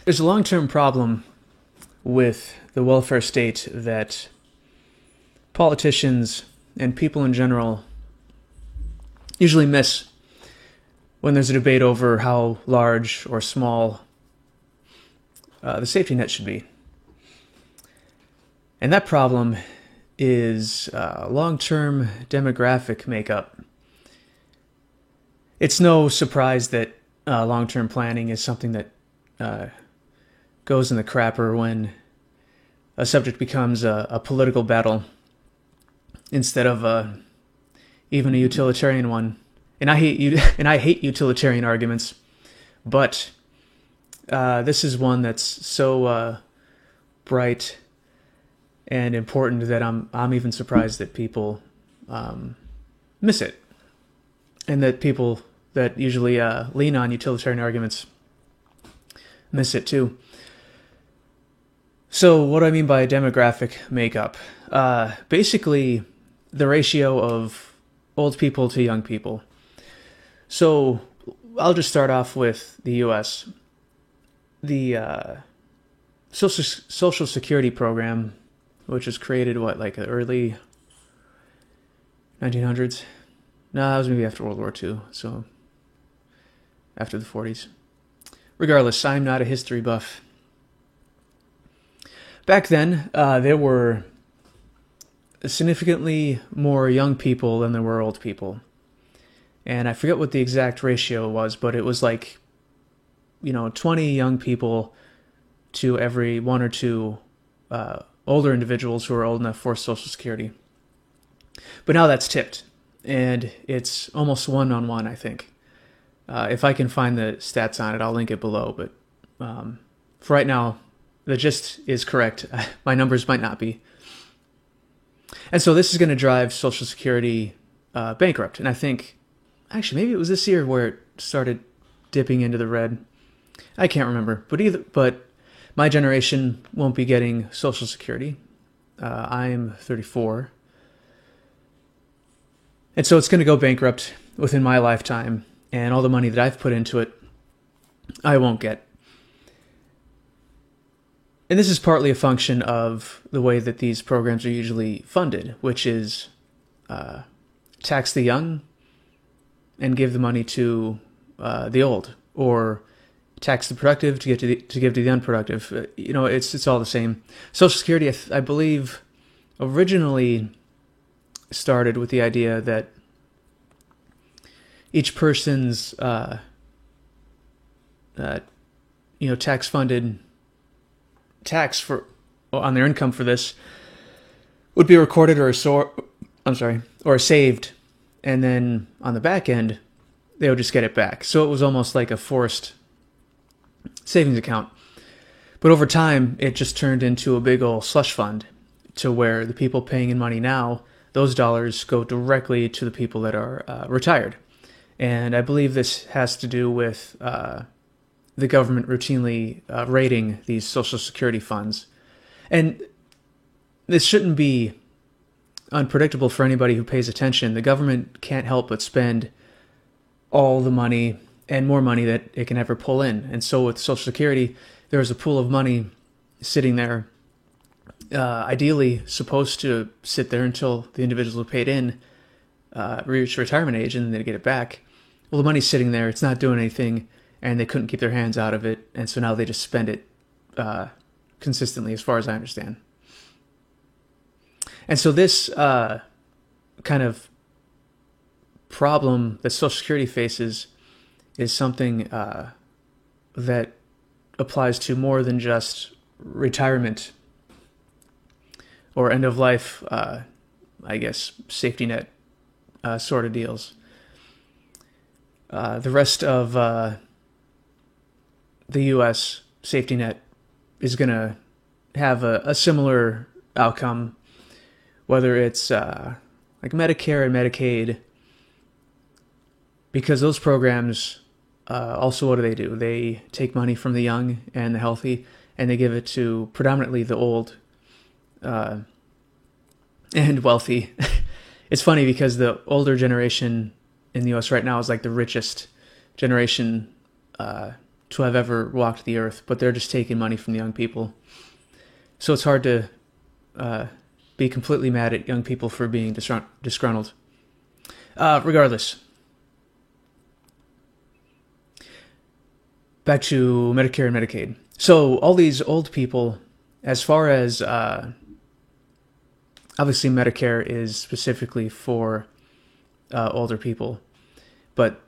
There's a long-term problem with the welfare state that politicians and people in general usually miss when there's a debate over how large or small the safety net should be. And that problem is long-term demographic makeup. It's no surprise that long-term planning is something that goes in the crapper when a subject becomes a political battle instead of even a utilitarian one. And I hate utilitarian arguments, but this is one that's so bright and important that I'm even surprised that people miss it, and that people that usually lean on utilitarian arguments miss it too. So what do I mean by demographic makeup? Basically, the ratio of old people to young people. So I'll just start off with the U.S. The Social Security program, which was created, like the early 1900s? No, that was maybe after World War II, so after the 40s. Regardless, I'm not a history buff. Back then, there were significantly more young people than there were old people. And I forget what the exact ratio was, but it was 20 young people to every one or two older individuals who are old enough for Social Security. But now that's tipped, and it's almost 1-on-1, I think. If I can find the stats on it, I'll link it below. But for right now, the gist is correct. My numbers might not be. And so this is going to drive Social Security bankrupt. And I think, actually, maybe it was this year where it started dipping into the red. I can't remember. But my generation won't be getting Social Security. I'm 34. And so it's going to go bankrupt within my lifetime. And all the money that I've put into it, I won't get. And this is partly a function of the way that these programs are usually funded, which is tax the young and give the money to the old, or tax the productive to give to the unproductive. It's all the same. Social Security, I believe, originally started with the idea that each person's tax-funded tax on their income for this would be recorded or saved, and then on the back end they would just get it back. So it was almost like a forced savings account. But over time, it just turned into a big old slush fund, to where the people paying in money now, those dollars go directly to the people that are retired. And I believe this has to do with the government routinely raiding these Social Security funds. And this shouldn't be unpredictable for anybody who pays attention. The government can't help but spend all the money and more money that it can ever pull in. And so with Social Security, there's a pool of money sitting there, ideally supposed to sit there until the individuals who paid in reach retirement age, and then they get it back. Well, the money's sitting there, it's not doing anything, and they couldn't keep their hands out of it, and so now they just spend it consistently, as far as I understand. And so this kind of problem that Social Security faces is something that applies to more than just retirement or end-of-life, safety net sort of deals. The rest of the U.S. safety net is going to have a similar outcome, whether it's like Medicare and Medicaid, because those programs also, what do? They take money from the young and the healthy, and they give it to predominantly the old and wealthy. It's funny because the older generation in the U.S. right now is like the richest generation to have ever walked the earth, but they're just taking money from the young people. So it's hard to be completely mad at young people for being disgruntled. Regardless, back to Medicare and Medicaid. So all these old people, as far as obviously Medicare is specifically for older people, but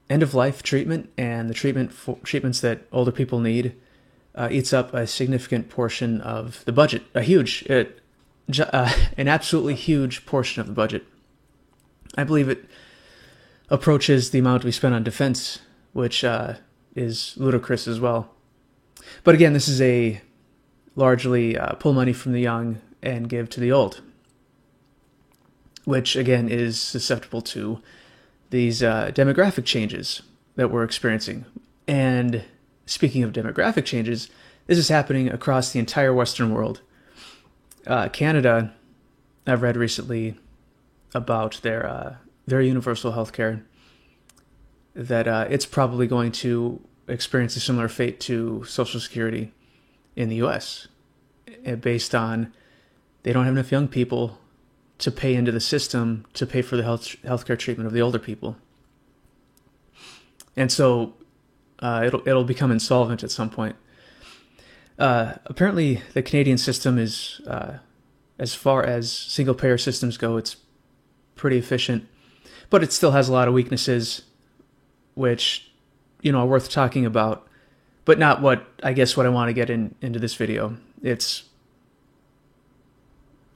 end-of-life treatment and the treatments that older people need eats up a significant portion of the budget, an absolutely huge portion of the budget. I believe it approaches the amount we spend on defense, which is ludicrous as well. But again, this is a largely pull money from the young and give to the old, which again is susceptible to these demographic changes that we're experiencing. And speaking of demographic changes, this is happening across the entire Western world. Canada, I've read recently about their universal health care, that it's probably going to experience a similar fate to Social Security in the U.S. based on they don't have enough young people to pay into the system to pay for the healthcare treatment of the older people. And so it'll become insolvent at some point. Apparently, the Canadian system is, as far as single-payer systems go, it's pretty efficient, but it still has a lot of weaknesses, which, are worth talking about, but not what I want to get into this video. The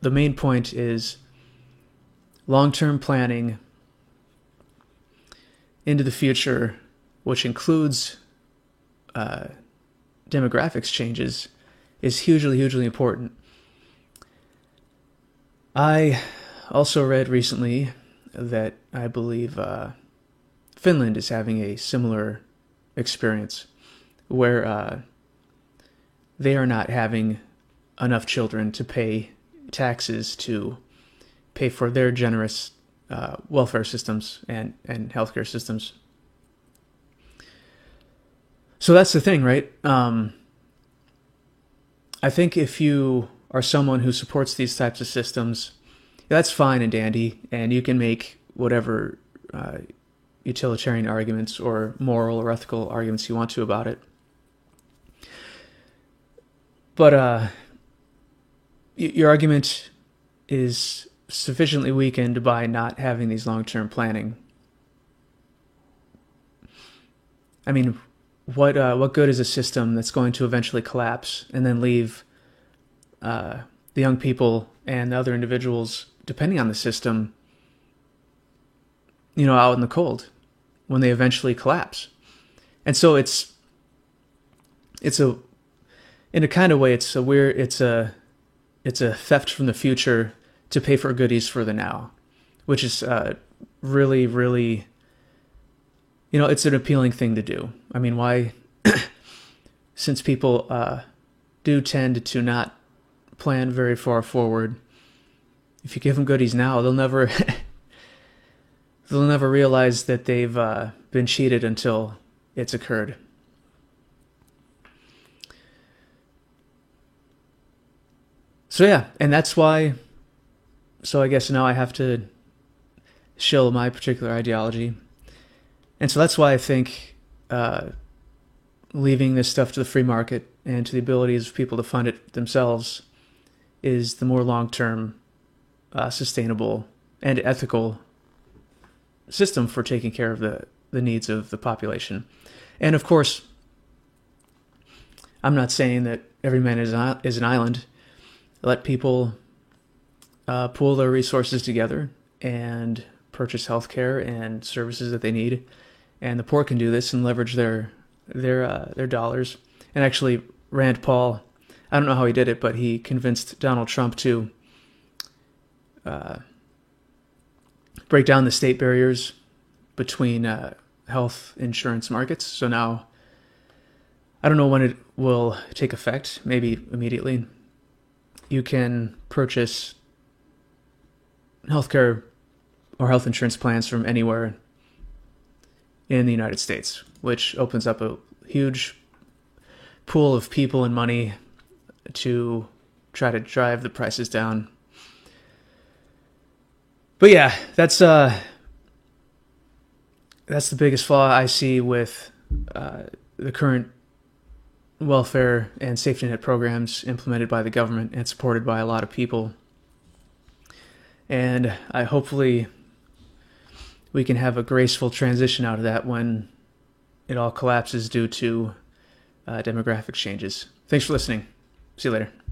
main point is long-term planning into the future, which includes demographics changes, is hugely, hugely important. I also read recently that I believe Finland is having a similar experience where they are not having enough children to pay taxes to pay for their generous welfare systems and healthcare systems. So that's the thing, right? I think if you are someone who supports these types of systems, that's fine and dandy, and you can make whatever utilitarian arguments or moral or ethical arguments you want to about it. But your argument is sufficiently weakened by not having these long-term planning. I mean, what good is a system that's going to eventually collapse and then leave the young people and the other individuals depending on the system, out in the cold when they eventually collapse? And so in a kind of way, it's a theft from the future to pay for goodies for the now, which is really, really, it's an appealing thing to do. I mean, why? Since people do tend to not plan very far forward, if you give them goodies now, they'll never realize that they've been cheated until it's occurred. So yeah, and that's why. So I guess now I have to shill my particular ideology. And so that's why I think leaving this stuff to the free market and to the abilities of people to fund it themselves is the more long-term, sustainable, and ethical system for taking care of the needs of the population. And of course, I'm not saying that every man is an island. Let people pool their resources together and purchase healthcare and services that they need, and the poor can do this and leverage their dollars. And actually, Rand Paul, I don't know how he did it, but he convinced Donald Trump to break down the state barriers between health insurance markets. So now, I don't know when it will take effect, maybe immediately. You can purchase healthcare or health insurance plans from anywhere in the United States, which opens up a huge pool of people and money to try to drive the prices down. But yeah, that's the biggest flaw I see with the current welfare and safety net programs implemented by the government and supported by a lot of people. And hopefully we can have a graceful transition out of that when it all collapses due to demographic changes. Thanks for listening. See you later.